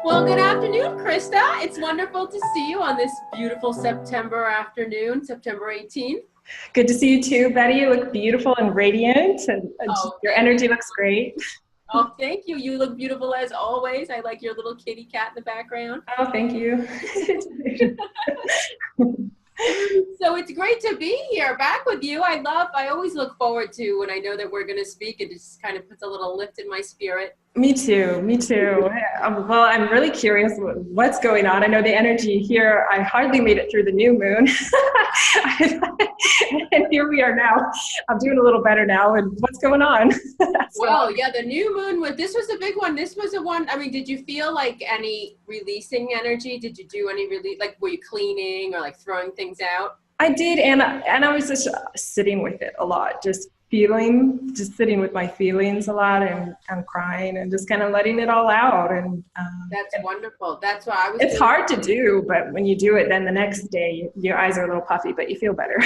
Well, good afternoon, Christa. It's wonderful to see you on this beautiful September afternoon, September 18th. Good to see you too, Betty. You look beautiful and radiant, and your energy looks great. Oh, thank you. You look beautiful as always. I like your little kitty cat in the background. Oh, thank you. So it's great to be here back with you. I always look forward to when I know that we're going to speak. It just kind of puts a little lift in my spirit. Me too. Well, I'm really curious what's going on. I know the energy here, I hardly made it through the new moon. And here we are now. I'm doing a little better now. And what's going on? Well, yeah, the new moon, this was a big one. This was a one. I mean, did you feel like any releasing energy? Did you do any like, were you cleaning or like throwing things out? I did. And I was just sitting with it a lot, just sitting with my feelings a lot, and I'm crying and just kind of letting it all out. And that's wonderful. That's why I was. It's hard to do, but when you do it, then the next day your eyes are a little puffy, but you feel better.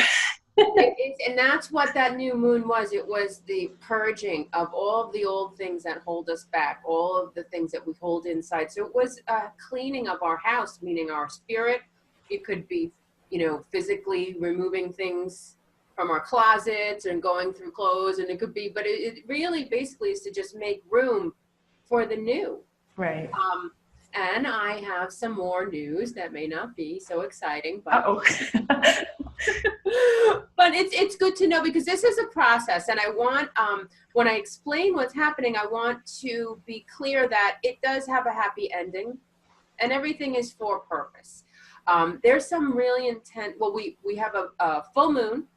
And that's what that new moon was. It was the purging of all of the old things that hold us back, all of the things that we hold inside. So it was a cleaning of our house, meaning our spirit. It could be, physically removing things from our closets and going through clothes, and it could be, but it really basically is to just make room for the new. Right. And I have some more news that may not be so exciting, but but it's good to know, because this is a process, and I want, when I explain what's happening, I want to be clear that it does have a happy ending, and everything is for purpose. There's some really intense, well, we have a full moon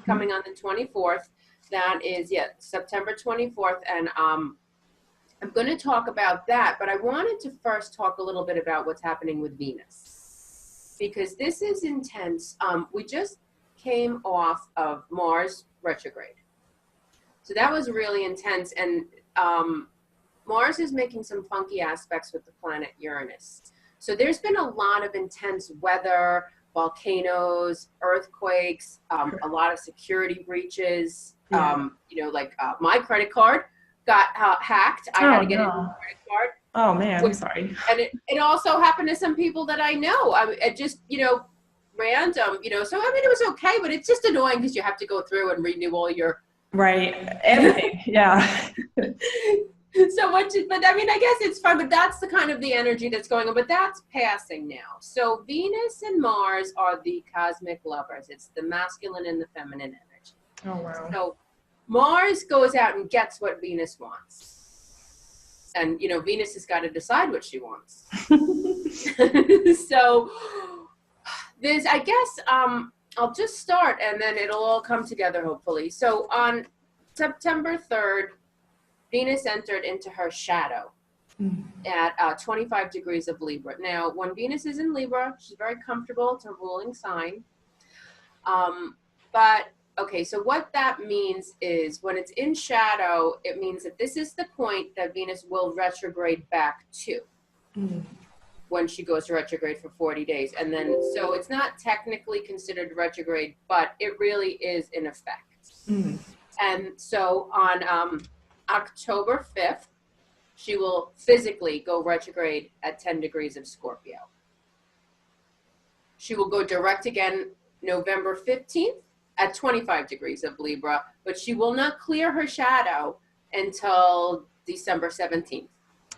coming on the 24th. That is, September 24th, and I'm going to talk about that, but I wanted to first talk a little bit about what's happening with Venus, because this is intense. We just came off of Mars retrograde. So that was really intense, and Mars is making some funky aspects with the planet Uranus. So there's been a lot of intense weather, volcanoes, earthquakes, a lot of security breaches. My credit card got hacked. I had to get a new credit card. Oh man, I'm sorry. And it also happened to some people that I know. It just, random, so I mean, it was okay, but it's just annoying because you have to go through and renew all your. Right. Everything. Yeah. But I mean, I guess it's fun, but that's the kind of the energy that's going on, but that's passing now. So Venus and Mars are the cosmic lovers. It's the masculine and the feminine energy. Oh, wow. So Mars goes out and gets what Venus wants. And, Venus has got to decide what she wants. So there's, I guess, I'll just start and then it'll all come together, hopefully. So on September 3rd, Venus entered into her shadow at 25 degrees of Libra. Now, when Venus is in Libra, she's very comfortable. It's a ruling sign. So what that means is when it's in shadow, it means that this is the point that Venus will retrograde back to when she goes to retrograde for 40 days. And then, so it's not technically considered retrograde, but it really is in effect. And so on October 5th, she will physically go retrograde at 10 degrees of Scorpio. She will go direct again November 15th at 25 degrees of Libra, but she will not clear her shadow until December 17th.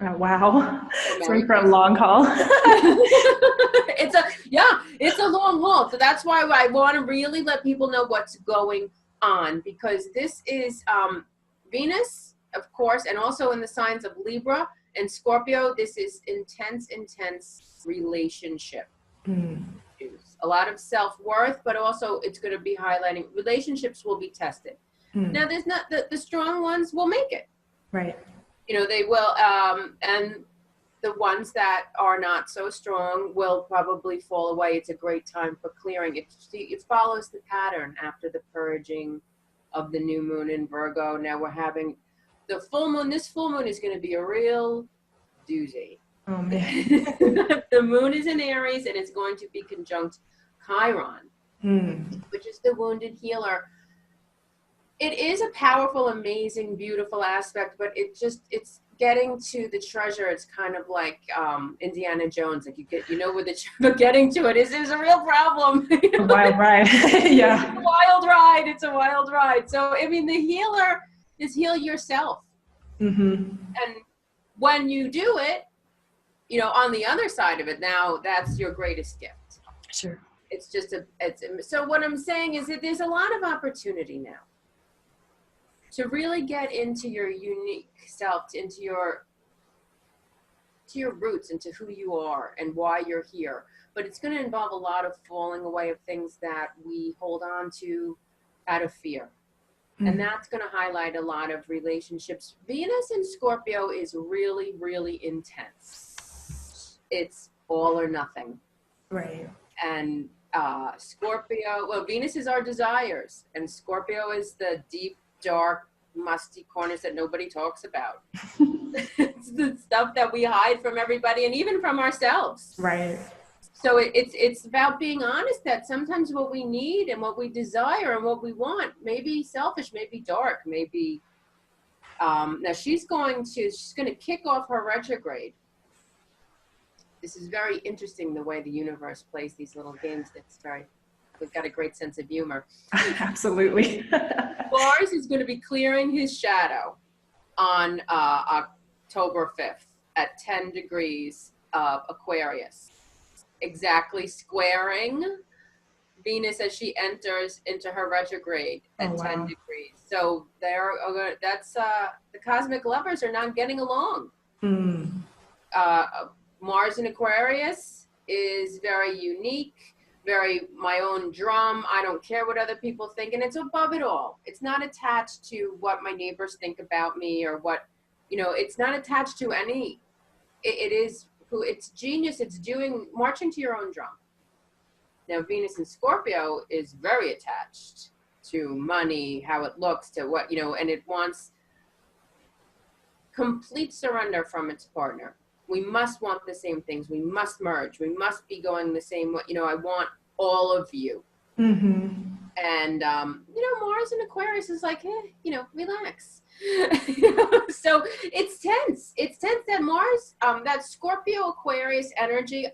Oh, wow. It's in for a long haul. It's a long haul. So that's why I want to really let people know what's going on, because this is Venus, of course, and also in the signs of Libra and Scorpio, this is intense relationship. A lot of self-worth, but also it's going to be highlighting relationships will be tested. Now, there's not the strong ones will make it. Right. They will, and the ones that are not so strong will probably fall away. It's a great time for clearing. It follows the pattern after the purging of the new moon in Virgo. Now we're having the full moon. This full moon is going to be a real doozy. Oh, man. The moon is in Aries, and it's going to be conjunct Chiron, which is the wounded healer. It is a powerful, amazing, beautiful aspect, but it's getting to the treasure, it's kind of like Indiana Jones. Like you know where but getting to it is a real problem. A wild ride. Yeah. It's a wild ride. It's a wild ride. So, I mean, the healer is heal yourself. And when you do it, you know, on the other side of it, now that's your greatest gift. Sure. It's just so what I'm saying is that there's a lot of opportunity now to really get into your unique self, into your roots, into who you are and why you're here. But it's going to involve a lot of falling away of things that we hold on to out of fear. And that's going to highlight a lot of relationships. Venus in Scorpio is really, really intense. It's all or nothing. Right. And Scorpio, well, Venus is our desires, and Scorpio is the deep, dark, musty corners that nobody talks about. It's the stuff that we hide from everybody and even from ourselves. Right. So it's about being honest that sometimes what we need and what we desire and what we want may be selfish, may be dark, maybe. Now she's going to kick off her retrograde. This is very interesting the way the universe plays these little games. We've got a great sense of humor. Absolutely. Mars is going to be clearing his shadow on October 5th at 10 degrees of Aquarius, exactly squaring Venus as she enters into her retrograde at 10 degrees. So that's the cosmic lovers are not getting along. Mars in Aquarius is very unique, very my own drum. I don't care what other people think, and it's above it all. It's not attached to what my neighbors think about me or what, you know, it's not attached to any, it is who it's genius. It's marching to your own drum. Now, Venus in Scorpio is very attached to money, how it looks, to what, you know, and it wants complete surrender from its partner. We must want the same things. We must merge. We must be going the same way. You know, I want all of you. And, you know, Mars in Aquarius is like, you know, relax. So it's tense. It's tense that Mars, that Scorpio Aquarius energy,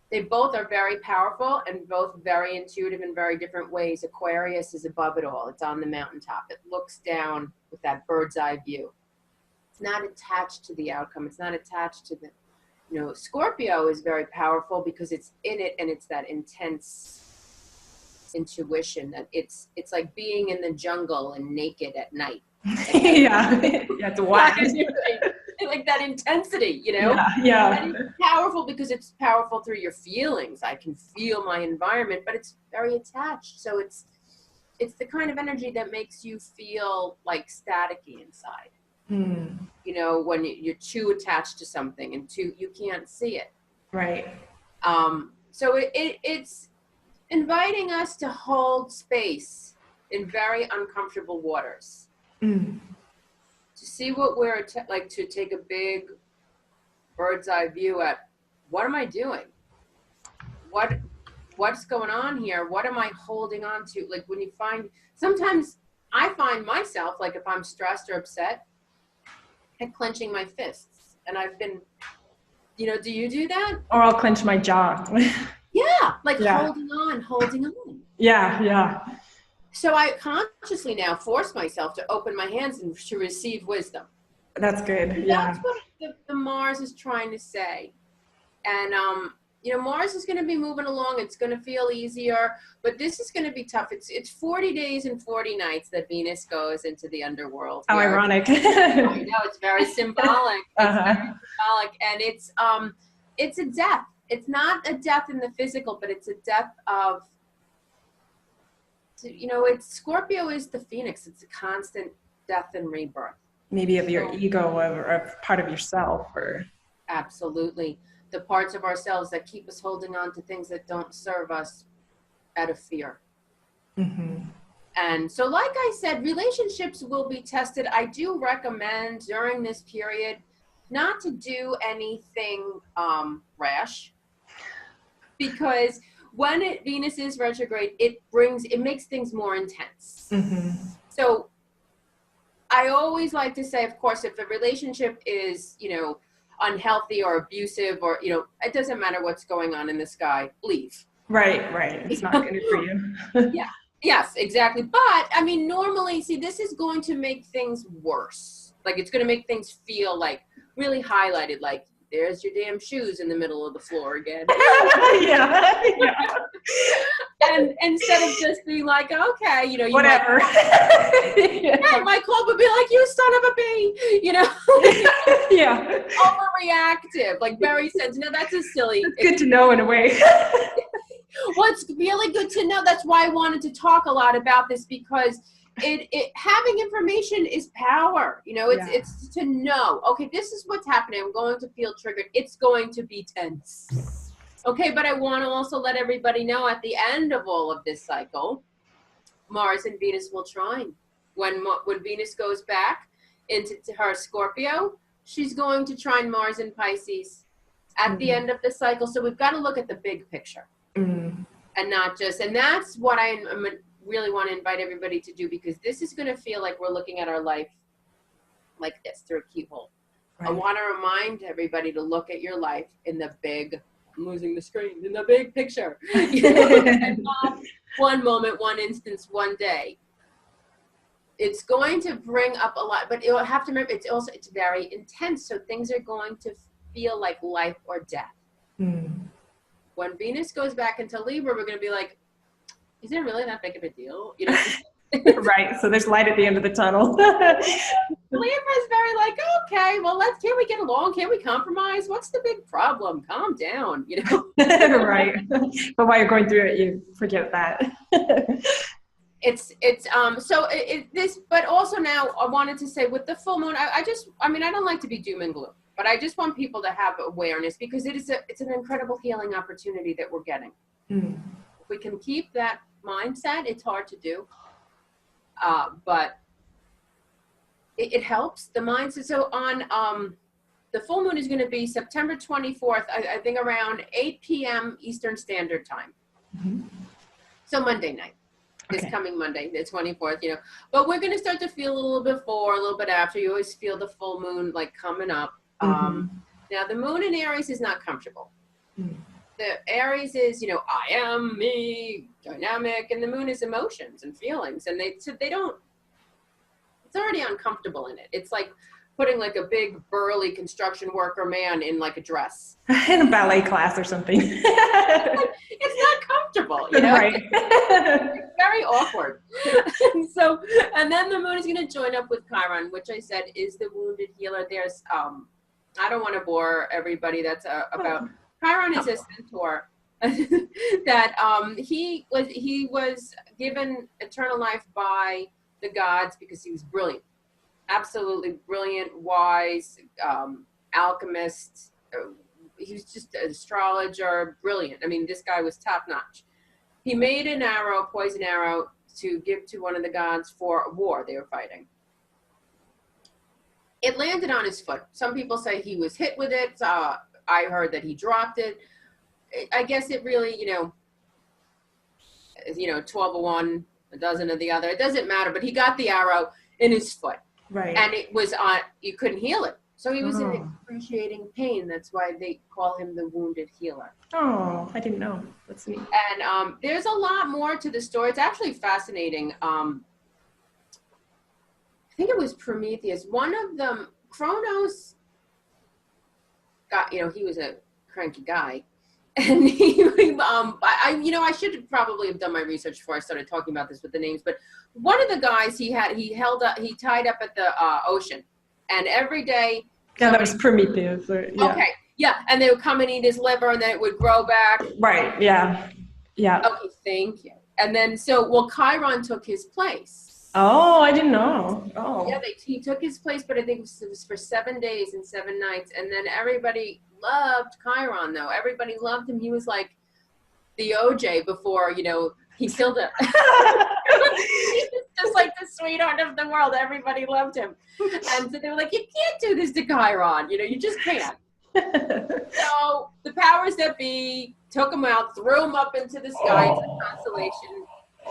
they both are very powerful and both very intuitive in very different ways. Aquarius is above it all. It's on the mountaintop. It looks down with that bird's eye view. It's not attached to the outcome. It's not attached to the, you know, Scorpio is very powerful because it's in it and it's that intense intuition that it's like being in the jungle and naked at night. Yeah, it's wild. Like that intensity, you know? Yeah. And it's powerful because it's powerful through your feelings. I can feel my environment, but it's very attached. So it's the kind of energy that makes you feel like staticky inside. You know, when you're too attached to something and you can't see it. Right. So it's inviting us to hold space in very uncomfortable waters. To see what we're like, to take a big bird's eye view at what am I doing? What's going on here? What am I holding on to? Like when you sometimes I find myself, like if I'm stressed or upset, and clenching my fists. And I've been, you know, do you do that? Or I'll clench my jaw. Holding on. Yeah. So I consciously now force myself to open my hands and to receive wisdom. That's good. Yeah. That's what the Mars is trying to say. And, you know, Mars is going to be moving along. It's going to feel easier, but this is going to be tough. It's 40 days and 40 nights that Venus goes into the underworld. How ironic. I know, it's very symbolic. It's very symbolic. And it's a death. It's not a death in the physical, but it's a death of, you know, Scorpio is the phoenix. It's a constant death and rebirth. Maybe of your ego or part of yourself. Absolutely. The parts of ourselves that keep us holding on to things that don't serve us out of fear. And so, like I said, relationships will be tested. I do recommend during this period not to do anything rash, because when Venus is retrograde, it makes things more intense. So I always like to say, of course, if a relationship is, unhealthy or abusive or, it doesn't matter what's going on in the sky, leave. Right. It's not good for you. Yeah. Yes, exactly. But I mean, normally, see, this is going to make things worse. Like, it's going to make things feel like really highlighted, like there's your damn shoes in the middle of the floor again. Yeah. And instead of just being like, okay, you whatever. My club would be like, you son of a bee, Yeah. Overreactive, like very sensitive. That's a silly. It's good to know in a way. Well, it's really good to know. That's why I wanted to talk a lot about this, because it having information is power. It's to know, okay, this is what's happening. I'm going to feel triggered. It's going to be tense. Okay, but I want to also let everybody know at the end of all of this cycle, Mars and Venus will trine. When Venus goes back into her Scorpio, she's going to trine Mars in Pisces at the end of the cycle. So we've got to look at the big picture and not just, and that's what I really want to invite everybody to do, because this is going to feel like we're looking at our life like this through a keyhole. Right. I want to remind everybody to look at your life in the big, I'm losing the screen, in the big picture. And not one moment, one instance, one day. It's going to bring up a lot, but you'll have to remember, it's very intense. So things are going to feel like life or death. When Venus goes back into Libra, we're going to be like, is it really that big of a deal? Right. So there's light at the end of the tunnel. Libra is very like, okay, well, can we get along? Can we compromise? What's the big problem? Calm down, Right. But while you're going through it, you forget that. But also now I wanted to say with the full moon, I don't like to be doom and gloom, but I just want people to have awareness, because it's an incredible healing opportunity that we're getting. If we can keep that mindset, it's hard to do. But it helps the mindset. So on the full moon is going to be September 24th, I think around 8 p.m. Eastern Standard Time. So Monday night, this coming Monday, the 24th, but we're going to start to feel a little bit before, a little bit after. You always feel the full moon like coming up. Now the moon in Aries is not comfortable. The Aries is, I am me, dynamic, and the moon is emotions and feelings, and they don't, it's already uncomfortable in it. It's like putting like a big burly construction worker man in like a dress. In a ballet class or something. It's not comfortable, Right. It's very awkward. And then the moon is going to join up with Chiron, which I said is the wounded healer. There's, I don't want to bore everybody. That's about... Chiron is a centaur that he was given eternal life by the gods because he was brilliant, absolutely brilliant, wise, alchemist. He was just an astrologer, brilliant. I mean, this guy was top notch. He made an arrow, poison arrow, to give to one of the gods for a war they were fighting. It landed on his foot. Some people say he was hit with it. I heard that he dropped it. I guess it really, 12 of one, a dozen of the other. It doesn't matter, but he got the arrow in his foot. Right. And it was you couldn't heal it. So he was in excruciating pain. That's why they call him the wounded healer. Oh, I didn't know. That's neat. And there's a lot more to the story. It's actually fascinating. I think it was Prometheus. One of them, Kronos, he was a cranky guy, and I should probably have done my research before I started talking about this with the names. But one of the guys he tied up at the ocean, and every day. Yeah, that was Prometheus. Okay, yeah, and they would come and eat his liver, and then it would grow back. Right. Yeah. Okay, thank you. And then Chiron took his place. Oh, I didn't know. Oh. Yeah, he took his place, but I think it was for 7 days and 7 nights. And then everybody loved Chiron, though. Everybody loved him. He was like the OJ before, he killed him. He was just like the sweetheart of the world. Everybody loved him. And so they were like, you can't do this to Chiron. You just can't. So the powers that be took him out, threw him up into the sky, into the constellation,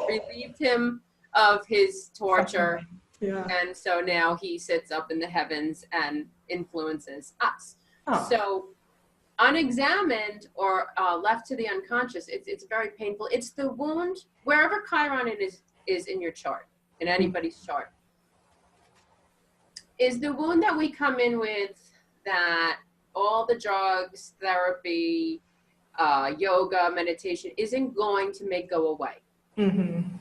relieved him of his torture, Yeah. And so now he sits up in the heavens and influences us. Oh. So unexamined or left to the unconscious, it's very painful. It's the wound, wherever Chiron is in your chart, in anybody's chart, is the wound that we come in with, that all the drugs, therapy, yoga, meditation isn't going to make go away. Mm-hmm.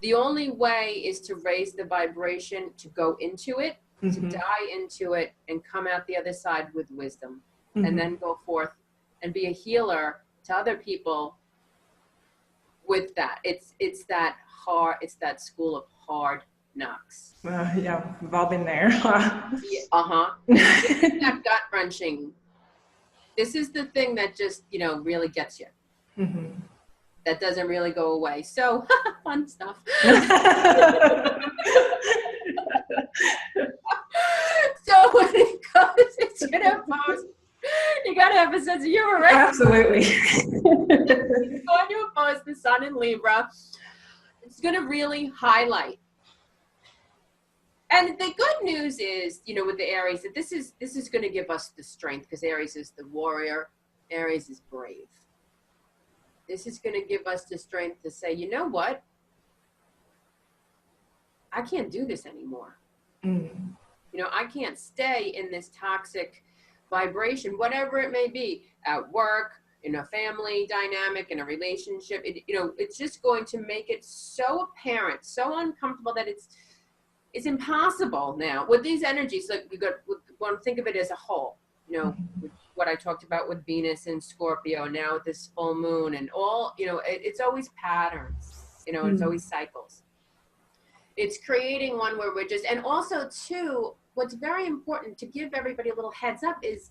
The only way is to raise the vibration, to go into it, to die into it, and come out the other side with wisdom, and then go forth and be a healer to other people with that. It's that hard, it's that school of hard knocks. Yeah, we've all been there. This is that gut wrenching. This is the thing that just, really gets you. That doesn't really go away. So fun stuff. So when it goes, it's gonna oppose. You gotta have a sense of humor, right? Absolutely. It's going to oppose the sun in Libra. It's gonna really highlight. And the good news is, with the Aries, that this is going to give us the strength, because Aries is the warrior. Aries is brave. This is going to give us the strength to say, you know what? I can't do this anymore. I can't stay in this toxic vibration, whatever it may be, at work, in a family dynamic, in a relationship. It's just going to make it so apparent, so uncomfortable that it's impossible now with these energies. Like want to think of it as a whole, what I talked about with Venus and Scorpio, now with this full moon and all, it's always patterns, it's always cycles. It's creating one where we're just, and also too, what's very important to give everybody a little heads up is,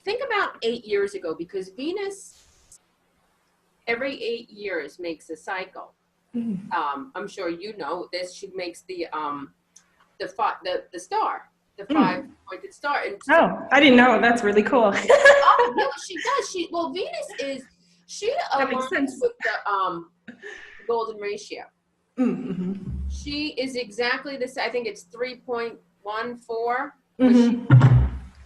think about 8 years ago, because Venus every 8 years makes a cycle. I'm sure you know this. She makes the star, the 5-pointed star. And I didn't know. That's really cool. No, she does. Venus is, aligns with the golden ratio. She is exactly this. I think it's 3.14.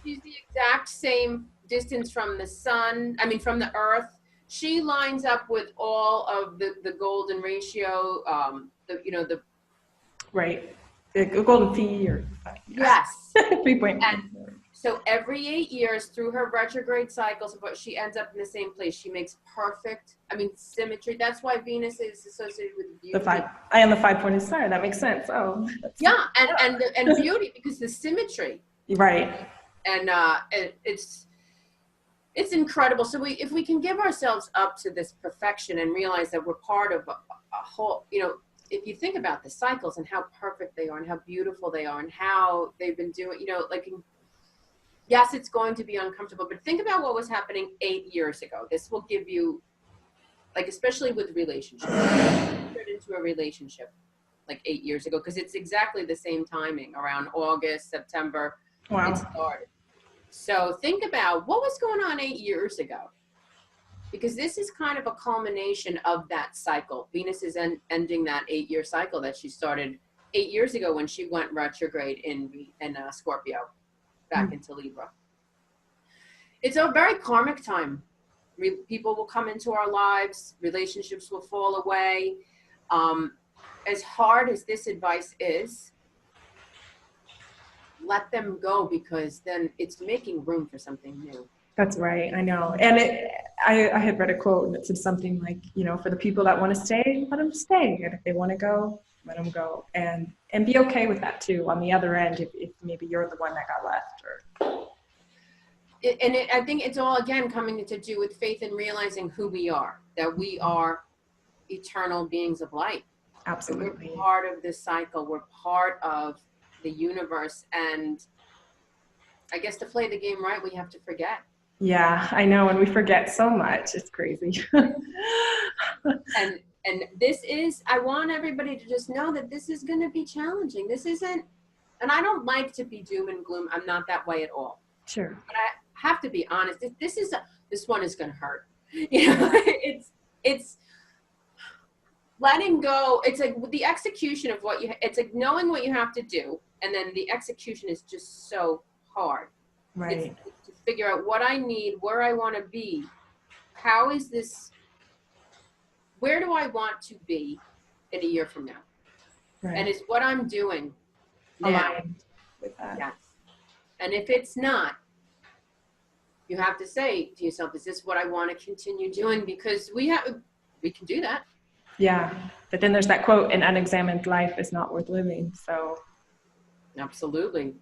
She's the exact same distance from the sun. I mean, from the Earth. She lines up with all of the golden ratio. Right. The golden T or yes. 3.1. And so every 8 years through her retrograde cycles, she ends up in the same place. She makes perfect, symmetry. That's why Venus is associated with beauty. I am the 5-pointed star. That makes sense. Oh. Yeah, and beauty, because the symmetry. Right. And it's incredible. So if we can give ourselves up to this perfection and realize that we're part of a whole, if you think about the cycles and how perfect they are and how beautiful they are and how they've been doing, yes, it's going to be uncomfortable, but think about what was happening 8 years ago. This will give you, especially with relationships, into a relationship 8 years ago, because it's exactly the same timing, around August, September. Wow. It started. So think about what was going on 8 years ago, because this is kind of a culmination of that cycle. Venus is ending that 8-year cycle that she started 8 years ago when she went retrograde in Scorpio, back into Libra. It's a very karmic time. People will come into our lives, relationships will fall away. As hard as this advice is, let them go, because then it's making room for something new. That's right. I know. And I had read a quote that said something like, for the people that want to stay, let them stay. And if they want to go, let them go. And be okay with that too, on the other end, if maybe you're the one that got left. I think it's all, again, coming to do with faith and realizing who we are, that we are eternal beings of light. Absolutely. We're part of this cycle. We're part of the universe. And I guess to play the game right, we have to forget. Yeah, I know. And we forget so much. It's crazy. And this is, I want everybody to just know that this is going to be challenging. This isn't, and I don't like to be doom and gloom. I'm not that way at all. Sure. But I have to be honest. This one is going to hurt. It's letting go. It's like the execution of what it's like knowing what you have to do, and then the execution is just so hard. Right. It's to figure out what I need, where I want to be, how is this, where do I want to be in a year from now? Right. And is what I'm doing now aligned with that? Yes. And if it's not, you have to say to yourself, is this what I want to continue doing? Because we can do that. Yeah. But then there's that quote, an unexamined life is not worth living. So. Absolutely.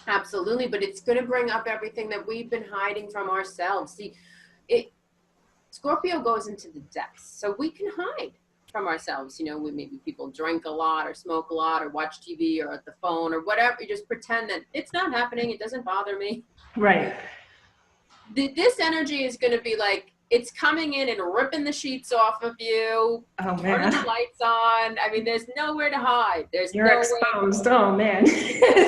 Absolutely. But it's going to bring up everything that we've been hiding from ourselves. See, Scorpio goes into the depths, so we can hide from ourselves. You know, maybe people drink a lot or smoke a lot or watch TV or at the phone or whatever. You just pretend that it's not happening. It doesn't bother me. Right. This energy is going to be like, it's coming in and ripping the sheets off of you. Oh, turning man. the lights on. I mean, there's nowhere to hide. You're exposed. Oh, man.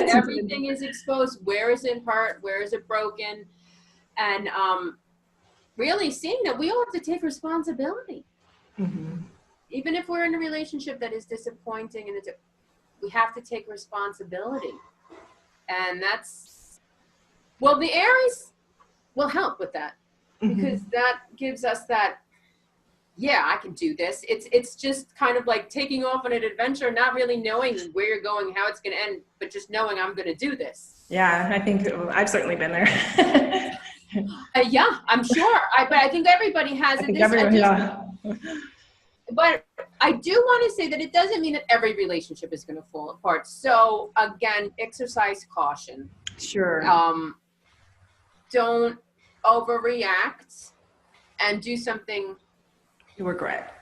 Everything is exposed. Where is it hurt? Where is it broken? And really seeing that we all have to take responsibility. Mm-hmm. Even if we're in a relationship that is disappointing, and we have to take responsibility. And that's, well, the Aries will help with that. Because that gives us that, yeah, I can do this. It's just kind of like taking off on an adventure, not really knowing where you're going, how it's going to end, but just knowing I'm going to do this. Yeah, I think I've certainly been there. Yeah, I'm sure. But I think everybody has it. But I do want to say that it doesn't mean that every relationship is going to fall apart. So again, exercise caution. Sure. Don't overreact and do something you regret.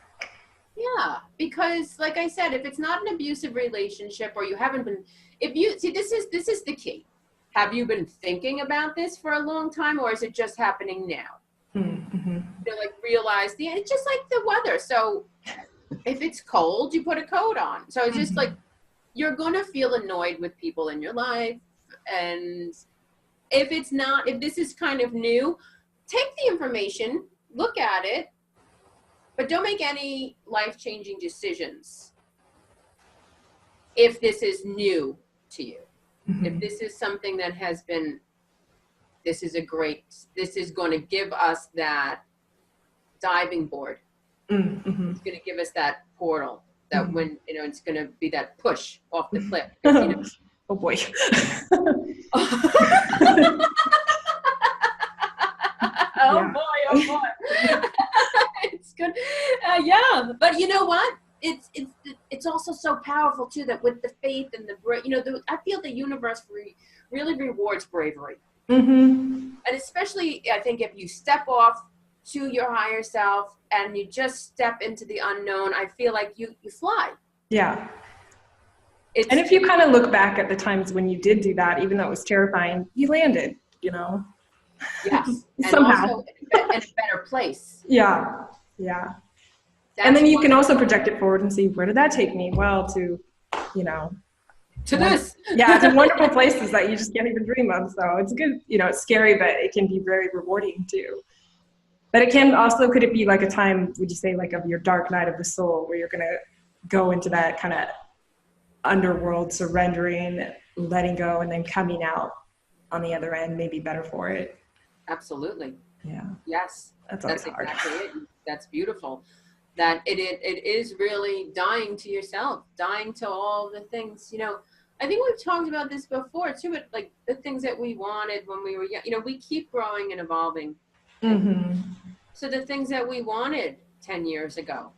Yeah, because like I said, if it's not an abusive relationship or you haven't been, if you see, this is the key. Have you been thinking about this for a long time, or is it just happening now? Mm-hmm. You like realize it's just like the weather. So if it's cold, you put a coat on. So it's just like you're gonna feel annoyed with people in your life, and if this is kind of new, take the information, look at it, but don't make any life-changing decisions if this is new to you. Mm-hmm. If this is something that has been, this is going to give us that diving board. Mm-hmm. It's going to give us that portal that when, it's going to be that push off the cliff. Oh boy. Oh boy. It's good. Yeah, but you know what? It's also so powerful too, that with the faith and I feel the universe really rewards bravery. Mm-hmm. And especially, I think if you step off to your higher self and you just step into the unknown, I feel like you fly. Yeah. And if you kind of look back at the times when you did do that, even though it was terrifying, you landed, Yes. And somehow. Also in a better place. Yeah. Yeah. And then you can also project it forward and see, where did that take me? Well, to this. Yeah, to wonderful places that you just can't even dream of. So it's good, it's scary, but it can be very rewarding too. But it can also, could it be like a time, would you say, like of your dark night of the soul, where you're going to go into that kind of underworld, surrendering, letting go, and then coming out on the other end, maybe better for it? Absolutely. Yeah. Yes. That's exactly it. That's beautiful. That it is really dying to yourself, dying to all the things, I think we've talked about this before too, but like the things that we wanted when we were young, we keep growing and evolving. Mm-hmm. So the things that we wanted 10 years ago,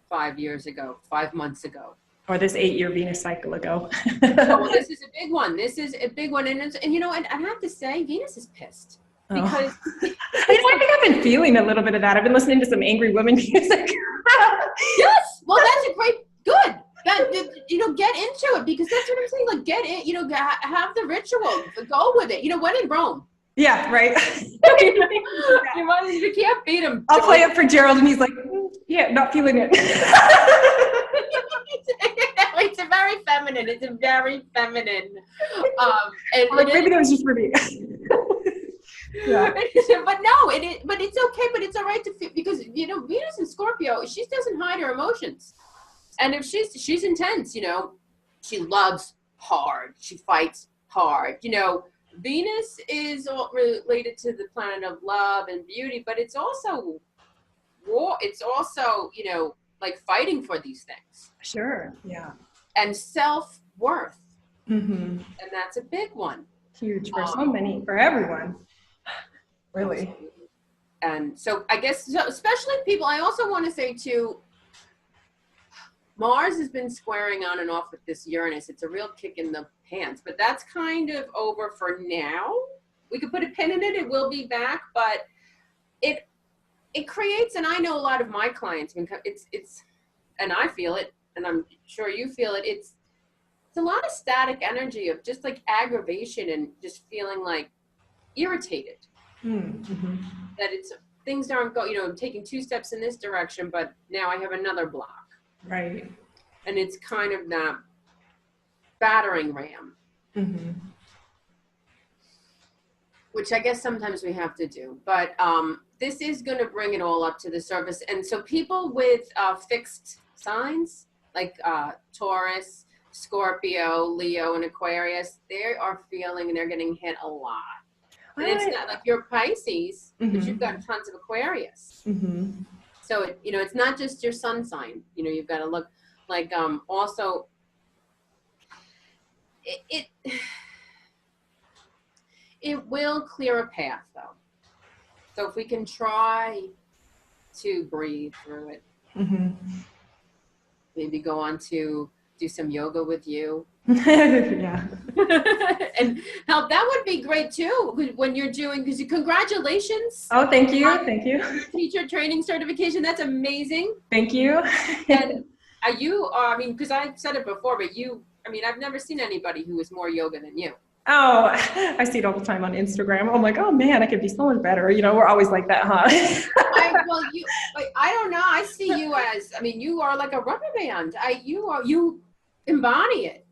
5 years ago, 5 months ago. Or this 8-year Venus cycle ago. Oh, this is a big one. And I have to say, Venus is pissed. Because I think I've been feeling a little bit of that. I've been listening to some angry women music. Yes, well, that's a great, good. Get into it, because that's what I'm saying. Like, get in, have the ritual, go with it. When in Rome. Yeah, right. You can't beat him. I'll play it for Gerald, and he's like, yeah, not feeling it. It's a very feminine. It's a very feminine. And maybe that was just for me. Yeah. But no, but it's okay. But it's all right to feel, because Venus in Scorpio, she doesn't hide her emotions, and if she's intense, she loves hard, she fights hard. Venus is all related to the planet of love and beauty, but it's also war. It's also like fighting for these things. Sure. Yeah. And self-worth. Mm-hmm. And that's a big one. Huge for so many, for everyone. Really. Absolutely. And so I guess, especially people, I also want to say too, Mars has been squaring on and off with this Uranus. It's a real kick in the pants, but that's kind of over for now. We could put a pin in it. It will be back, but it creates, and I know a lot of my clients, it's, and I feel it, and I'm sure you feel it. It's a lot of static energy of just like aggravation and just feeling like irritated. Mm-hmm. That things aren't I'm taking 2 steps in this direction, but now I have another block. Right. And it's kind of that battering ram. Mm-hmm. Which I guess sometimes we have to do. But this is going to bring it all up to the surface. And so people with fixed signs, like Taurus, Scorpio, Leo, and Aquarius, they are feeling, and they're getting hit a lot. And it's not like you're Pisces, mm-hmm. but you've got tons of Aquarius. Mm-hmm. So, it's not just your sun sign. You've got to look like also it will clear a path, though. So if we can try to breathe through it, mm-hmm. maybe go on to do some yoga with you. Yeah. And help, that would be great too when you're doing, because congratulations. Oh, thank you. Thank you. Teacher training certification. That's amazing. Thank you. And because I've said it before, but I've never seen anybody who is more yoga than you. Oh, I see it all the time on Instagram. I'm like, oh man, I could be so much better. We're always like that, huh? I don't know. I see you as, you are like a rubber band. You embody it.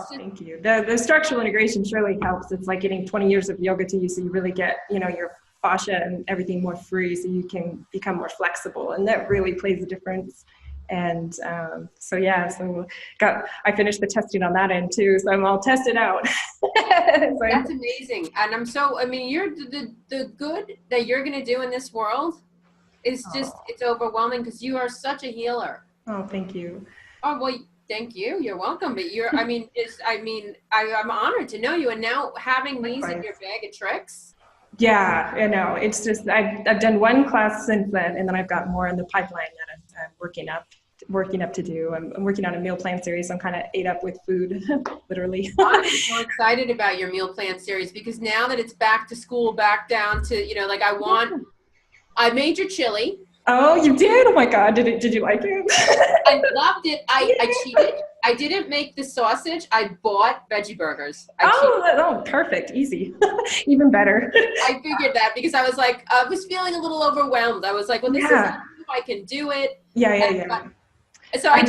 Thank you. The structural integration surely helps. It's like getting 20 years of yoga to you, so you really get, your fascia and everything more free, so you can become more flexible, and that really plays a difference. And I finished the testing on that end too, so I'm all tested out. That's amazing. And you're the good that you're going to do in this world is just, it's overwhelming, because you are such a healer. Oh, thank you. Oh, well, thank you. You're welcome. But I'm honored to know you. And now having these in your bag of tricks. Yeah, it's just, I've done one class since then, and then I've got more in the pipeline that I'm working up to do. I'm working on a meal plan series, so I'm kind of ate up with food, literally. I'm so excied about your meal plan series, because now that it's back to school, back down to, I made your chili. Oh, you did? Oh my God, did you like it? I loved it. I cheated. I didn't make the sausage. I bought veggie burgers. Perfect. Easy. Even better. I figured that, because I was like, I was feeling a little overwhelmed. I was like, well, this is, I can do it. Yeah. So I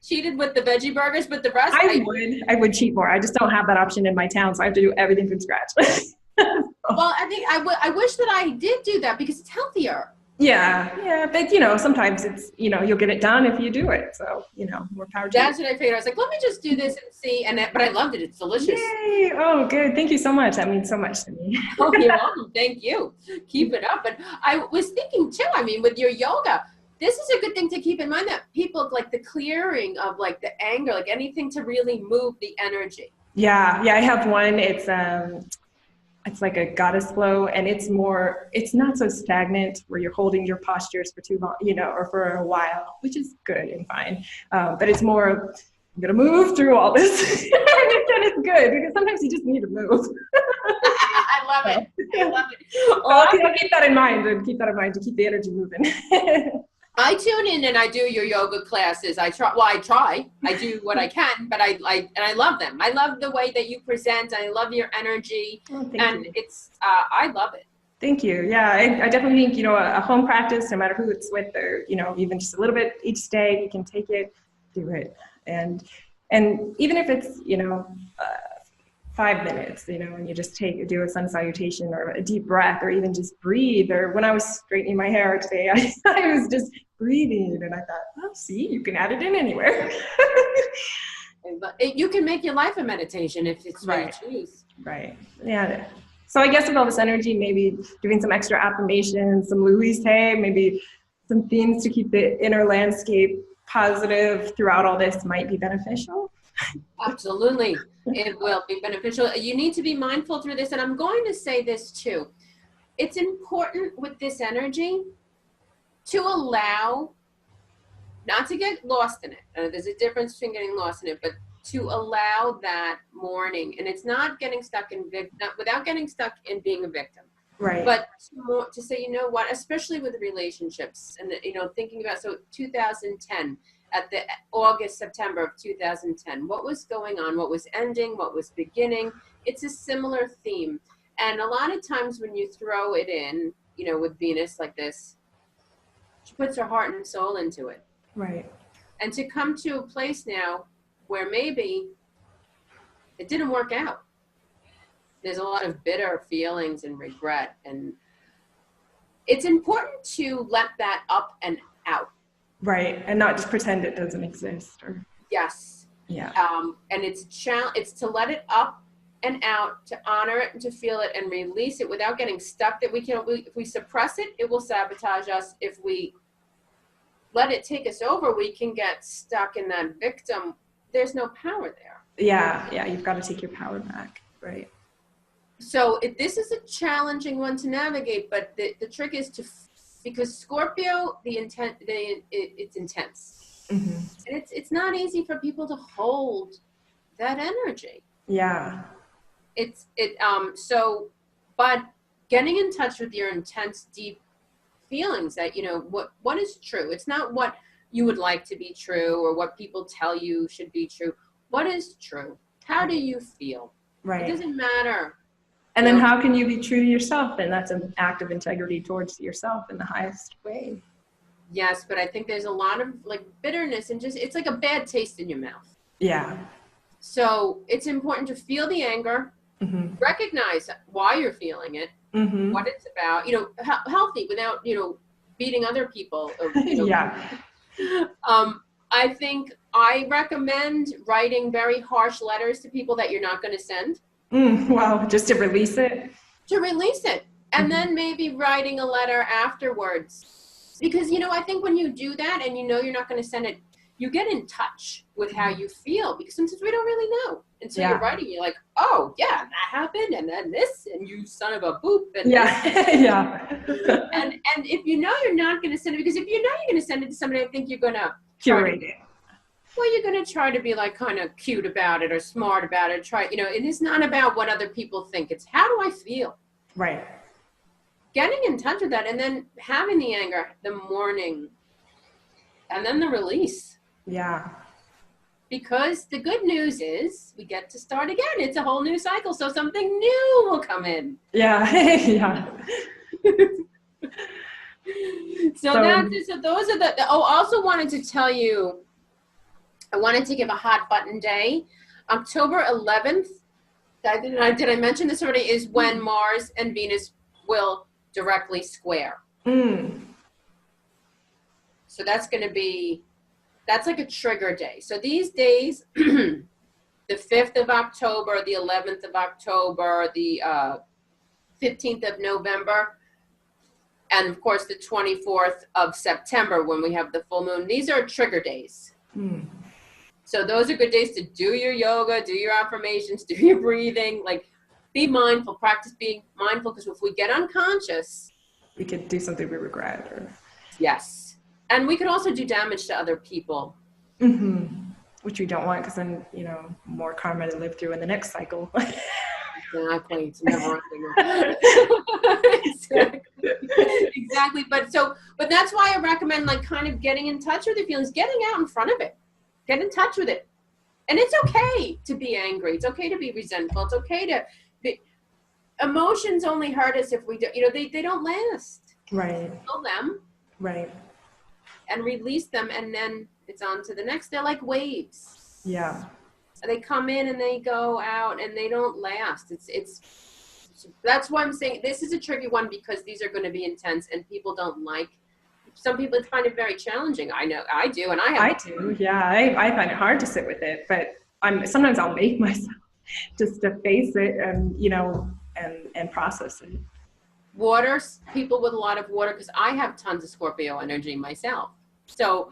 cheated with the veggie burgers, but the rest I would cheat more. I just don't have that option in my town, so I have to do everything from scratch. Well, I think I wish that I did do that, because it's healthier. Yeah, but sometimes it's, you'll get it done if you do it. So, more power to you. That's what I figured. I was like, let me just do this and see. But I loved it. It's delicious. Yay! Oh, good. Thank you so much. That means so much to me. Oh, you're welcome. Thank you. Keep it up. But I was thinking too, with your yoga, this is a good thing to keep in mind, that people like the clearing of like the anger, like anything to really move the energy. Yeah. I have one. It's like a goddess flow, and it's not so stagnant where you're holding your postures for too long, or for a while, which is good and fine. But it's more, I'm going to move through all this. And it's good, because sometimes you just need to move. I love it. I'll keep that in mind, to keep the energy moving. I tune in and I do your yoga classes. I try. I do what I can, but I love them. I love the way that you present. I love your energy, and it's I love it. Thank you. Yeah, I definitely think a home practice, no matter who it's with, or even just a little bit each day, you can take it, do it, and even if it's 5 minutes, and you just do a sun salutation or a deep breath, or even just breathe. Or when I was straightening my hair today, I was just breathing, and I thought, well, see, you can add it in anywhere. But you can make your life a meditation if it's what you choose. Right. Yeah. So I guess with all this energy, maybe doing some extra affirmations, some Louise Hay, maybe some themes to keep the inner landscape positive throughout all this might be beneficial. Absolutely. It will be beneficial. You need to be mindful through this. And I'm going to say this too. It's important with this energy to allow, not to get lost in it. There's a difference between getting lost in it, but to allow that mourning. And it's not getting stuck in, without getting stuck in being a victim. Right. But to say, you know what, especially with relationships and, thinking about, so 2010, at the September of 2010, what was going on, what was ending, what was beginning, it's a similar theme. And a lot of times when you throw it in, with Venus like this, she puts her heart and soul into it. Right. And to come to a place now where maybe it didn't work out. There's a lot of bitter feelings and regret. And it's important to let that up and out. Right. And not just pretend it doesn't exist. Yes. Yeah. And it's to let it up and out, to honor it and to feel it and release it without getting stuck. That if we suppress it, it will sabotage us. If we let it take us over, we can get stuck in that victim. There's no power there. Yeah. Yeah. You've got to take your power back. Right. So this is a challenging one to navigate, but the trick is because Scorpio, it's intense. Mm-hmm. And it's not easy for people to hold that energy. Yeah. But getting in touch with your intense, deep feelings that, what is true. It's not what you would like to be true or what people tell you should be true. What is true? How do you feel? Right. It doesn't matter. And then how can you be true to yourself? And that's an act of integrity towards yourself in the highest way. Yes, but I think there's a lot of bitterness and it's like a bad taste in your mouth. Yeah. So it's important to feel the anger, mm-hmm. recognize why you're feeling it, mm-hmm. what it's about, healthy without, beating other people. Or, yeah. I think I recommend writing very harsh letters to people that you're not going to send. Wow, just to release it? To release it. And then maybe writing a letter afterwards. Because, I think when you do that and you're not going to send it, you get in touch with how you feel. Because sometimes we don't really know. And so you're writing, you're like, oh, yeah, that happened. And then this, and you son of a boop. And yeah. and if you're not going to send it, because if you're going to send it to somebody, I think you're going to curate it. Well, you're going to try to be kind of cute about it or smart about it. It is not about what other people think. It's how do I feel? Right. Getting in touch with that and then having the anger, the mourning, and then the release. Yeah. because the good news is we get to start again. It's a whole new cycle, so something new will come in. Yeah, yeah. So those are the, also wanted to tell you, I wanted to give a hot button day. October 11th, did I mention this already, is when Mars and Venus will directly square. Mm. So that's going to be, that's like a trigger day. So these days, the 5th of October, the 11th of October, the 15th of November, and of course the 24th of September when we have the full moon. These are trigger days. Mm. So those are good days to do your yoga, do your affirmations, do your breathing, like be mindful, practice being mindful, because if we get unconscious, we could do something we regret. Or... Yes. And we could also do damage to other people. Mm-hmm. Which we don't want, because then, more karma to live through in the next cycle. Exactly. It's never ending. Exactly. But that's why I recommend kind of getting in touch with your feelings, getting out in front of it. Get in touch with it. And it's okay to be angry. It's okay to be resentful. It's okay to be, emotions only hurt us if we do, they don't last. Right. Feel them. Right. And release them, and then it's on to the next. They're like waves. Yeah. they come in and they go out and they don't last. That's why I'm saying this is a tricky one, because these are going to be intense and people don't like. Some people find it very challenging. I know I do, and I do. Yeah, I find it hard to sit with it, but sometimes I'll make myself just to face it and, you know, and process it. Water, people with a lot of water, because I have tons of Scorpio energy myself. So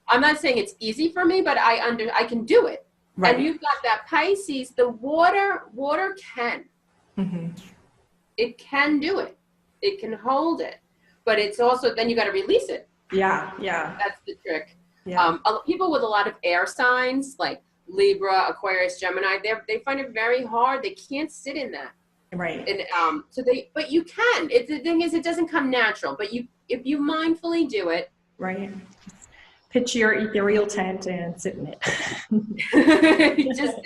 I'm not saying it's easy for me, but I can do it. Right. And you've got that Pisces, the water can. Mm-hmm. It can do it. It can hold it. But it's also, then you got to release it. Yeah. That's the trick. Yeah. People with a lot of air signs, like Libra, Aquarius, Gemini, they find it very hard. They can't sit in that. Right. And but you can. The thing is, it doesn't come natural. But if you mindfully do it. Right. Just pitch your ethereal tent and sit in it. Just,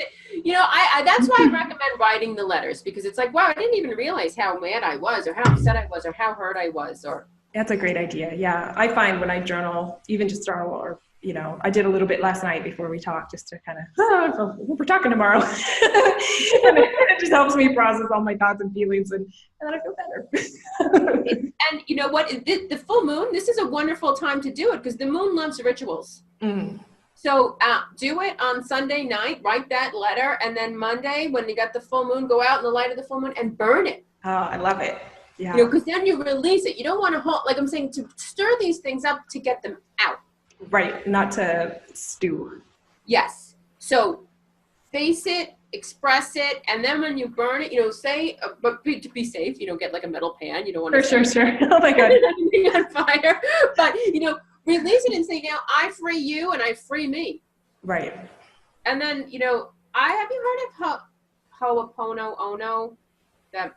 you know, that's why I recommend writing the letters, because it's like, wow, I didn't even realize how mad I was, or how upset I was, or how hurt I was, or. That's a great idea. Yeah, I find when I journal, even just journal, or, you know, I did a little bit last night before we talked, just to kind of, we're talking tomorrow. And it just helps me process all my thoughts and feelings, and then I feel better. And you know what? The full moon, this is a wonderful time to do it, because the moon loves rituals. Mm. So do it on Sunday night, write that letter, and then Monday, when you got the full moon, go out in the light of the full moon and burn it. Oh, I love it. Yeah. You know, because then you release it. You don't want to hold, like I'm saying, to stir these things up to get them out. Right, not to stew. Yes. So face it, express it, and then when you burn it, you know, say, but to be safe, you don't get like a metal pan. You don't want to. Sure. Oh my God. Be on fire. But, you know, release it and say, now I free you and I free me. Right. And then, you know, have you heard of Ho'oponopono? That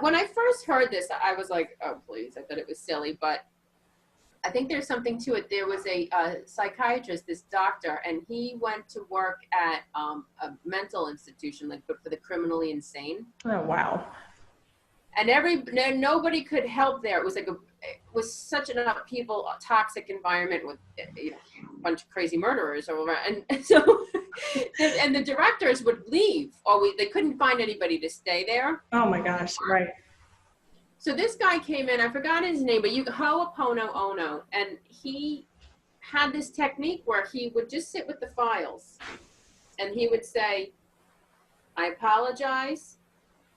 when I first heard this, I was like, oh, please, I thought it was silly, but I think there's something to it. There was a psychiatrist, this doctor, and he went to work at a mental institution, like, but for the criminally insane. Oh, wow. And nobody could help there. It was like it was such an upheaval, a toxic environment with, you know, a bunch of crazy murderers all around. And so, and the directors would leave, or they couldn't find anybody to stay there. Oh my gosh, right. So this guy came in, I forgot his name, but Ho'oponopono, and he had this technique where he would just sit with the files, and he would say, I apologize,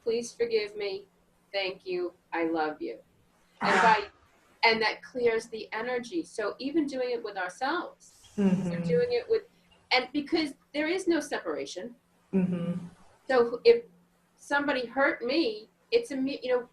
please forgive me, thank you, I love you. And that clears the energy. So even doing it with ourselves, mm-hmm. So doing it with, and because there is no separation. Mm-hmm. So if somebody hurt me, it's you know,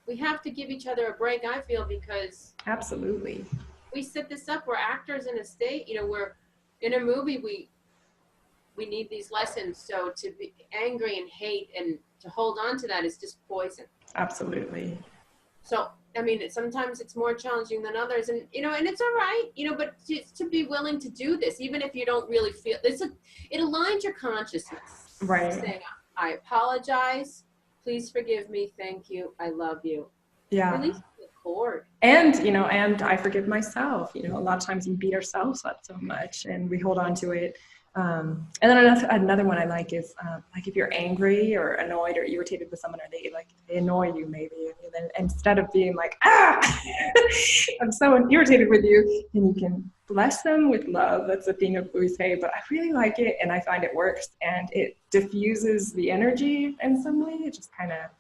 we have to give each other a break, I feel, because absolutely, we set this up. We're actors in a state, you know, we're in a movie, we need these lessons. So to be angry and hate and to hold on to that is just poison. Absolutely. So, I mean, sometimes it's more challenging than others, and, you know, and it's all right, you know, but to be willing to do this, even if you don't really feel it aligns your consciousness. Right. Saying, I apologize, please forgive me, thank you, I love you. Yeah. Release the cord. And, you know, and I forgive myself. You know, a lot of times we beat ourselves up so much and we hold on to it. And then another one I like is like if you're angry or annoyed or irritated with someone, or they annoy you maybe, and then instead of being like, I'm so irritated with you, then you can bless them with love. That's the thing we say, but I really like it, and I find it works, and it diffuses the energy in some way. It just kind of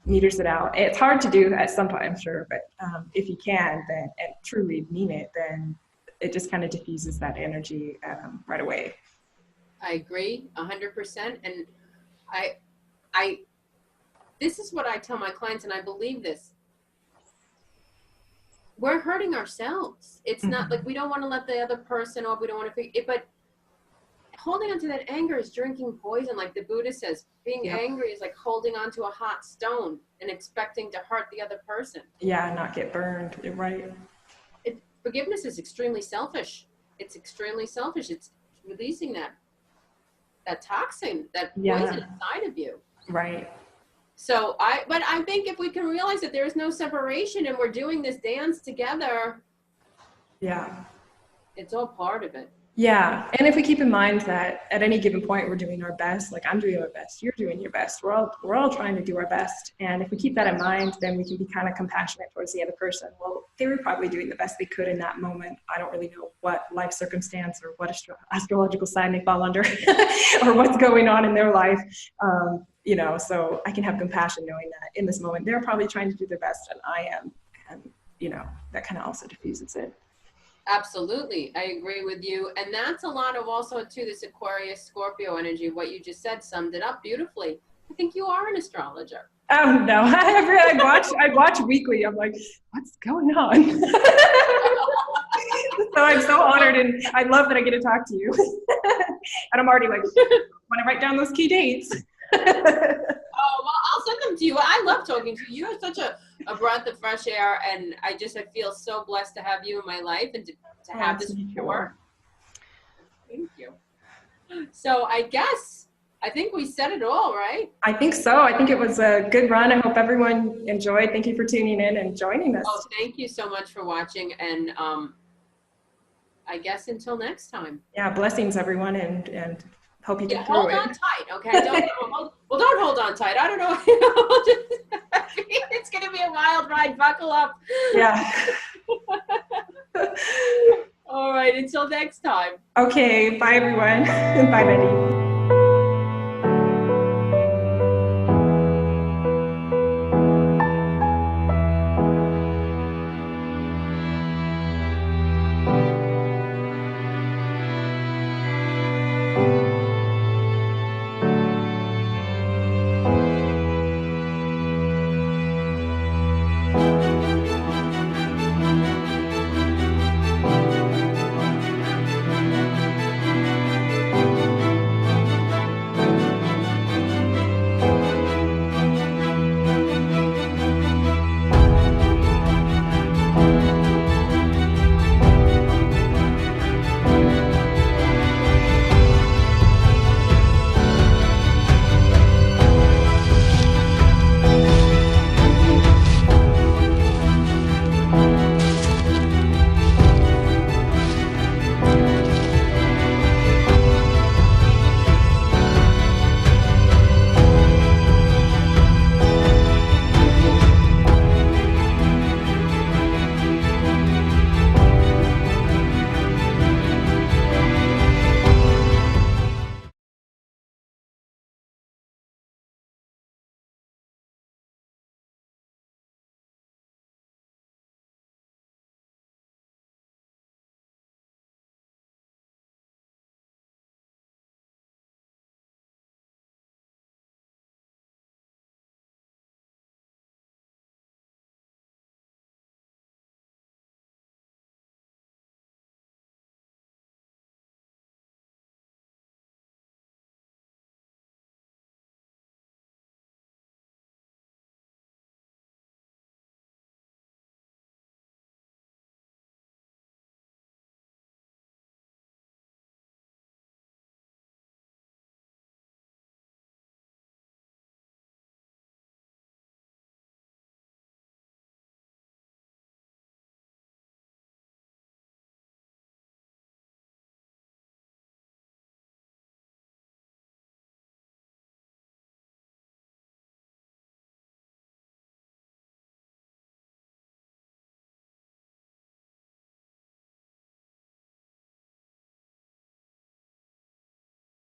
meters it out. It's hard to do at some point, I'm sure, but if you can, then, and truly mean it, then it just kind of diffuses that energy right away. I agree 100%. And this is what I tell my clients, and I believe this. We're hurting ourselves. It's mm-hmm. not like we don't want to let the other person off. We don't want to, but holding on to that anger is drinking poison. Like the Buddha says, being yep. angry is like holding on to a hot stone and expecting to hurt the other person. Yeah, not get burned. You're right. Forgiveness is extremely selfish. It's extremely selfish. It's releasing that toxin, that poison inside of you. Right. So but I think if we can realize that there is no separation and we're doing this dance together. Yeah. It's all part of it. Yeah, and if we keep in mind that at any given point we're doing our best, like I'm doing my best, you're doing your best, we're all trying to do our best, and if we keep that in mind, then we can be kind of compassionate towards the other person. Well, they were probably doing the best they could in that moment. I don't really know what life circumstance or what astrological sign they fall under, or what's going on in their life. You know, so I can have compassion knowing that in this moment they're probably trying to do their best, and I am, and you know, that kind of also diffuses it. Absolutely. I agree with you. And that's a lot of also too this Aquarius Scorpio energy. What you just said summed it up beautifully. I think you are an astrologer. Oh no, I watch weekly. I'm like, what's going on? So I'm so honored, and I love that I get to talk to you. And I'm already like, want to write down those key dates. Oh, well, I'll send them to you. I love talking to you. You're such a breath of fresh air, and I feel so blessed to have you in my life and to have this support. Thank you. So I think we said it all, right? I think so. I think it was a good run. I hope everyone enjoyed. Thank you for tuning in and joining us. Oh, thank you so much for watching, and I guess until next time. Yeah, blessings everyone, and hope you get through hold it. on tight, okay? Don't hold on tight. I don't know. It's gonna be a wild ride. Buckle up. Yeah. All right, until next time. Okay, bye everyone. Bye, Betty.